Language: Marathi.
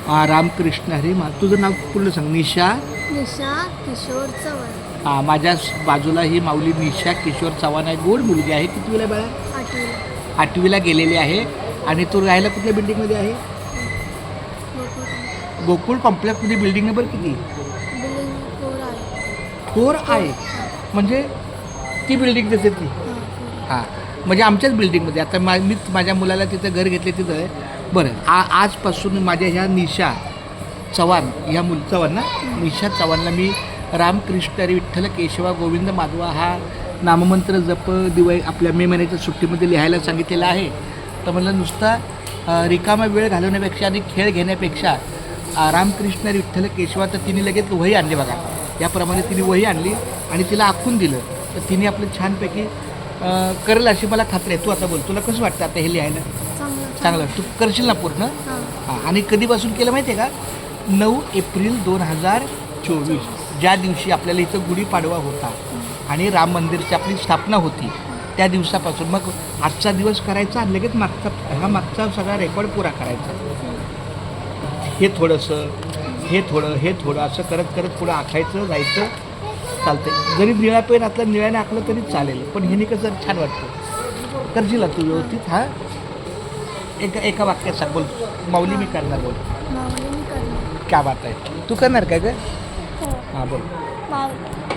रामकृष्ण हरी तुझं नाव पूर्ण सांग. निशा किशोर चव्हाण. माझ्या बाजूला ही माऊली निशा किशोर चव्हाण आहे. गोड मुलगी आहे. कितवीला बाळा? 8वीला. 8वीला गेलेली आहे. आणि तू राहायला कुठल्या बिल्डिंगमध्ये आहे? गोकुळ कॉम्प्लेक्समध्ये. बिल्डिंग नंबर किती? बिल्डिंग 4 आहे. 4 आहे. म्हणजे ती बिल्डिंग देते ती. हां, म्हणजे आमच्याच बिल्डिंगमध्ये. आता मी माझ्या मुलाला तिथं घर घेतले तिथं आहे. बरं, आजपासून माझ्या ह्या निशा चव्हाण ह्या चव्हाण ना, निशा चव्हाणला मी रामकृष्ण हरी विठ्ठल केशवा गोविंद माधवा हा नाममंत्र जप दिवाळी आपल्या मे महिन्याच्या सुट्टीमध्ये लिहायला सांगितलेला आहे. तर म्हणलं नुसता रिकामा वेळ घालवण्यापेक्षा आणि खेळ घेण्यापेक्षा रामकृष्ण हरी विठ्ठल केशवा, तर तिने लगेच वही आणली बघा. याप्रमाणे तिने वही आणली आणि तिला आखून दिलं. तर तिने आपलं छानपैकी करेल अशी मला खात्री आहे. तू आता बोल, तुला कसं वाटतं आता हे लिहायला? चांगलं. तू करशील ना पूर्ण? हां. आणि कधीपासून केलं माहिती आहे का? 9 एप्रिल 2024, ज्या दिवशी आपल्याला इथं गुढीपाडवा होता आणि राम मंदिरची आपली स्थापना होती, त्या दिवसापासून मग आजचा दिवस करायचा आणि लगेच मागचा सगळा रेकॉर्ड पुरा करायचा. हे थोडंसं, हे थोडं असं करत करत पुढं आखायचं जायचं. चालतंय. जरी निळा पेन आतला निळ्याने आखलं तरी चालेल, पण ह्यानी कसं छान वाटतं. करशील तू व्यवस्थित? हां, एका वाक्यात सांग. बोल, माऊली मी करणार. बोल. माऊली मी करणार. क्या बात आहे. तू करणार काय गं? हो. हां, बोल.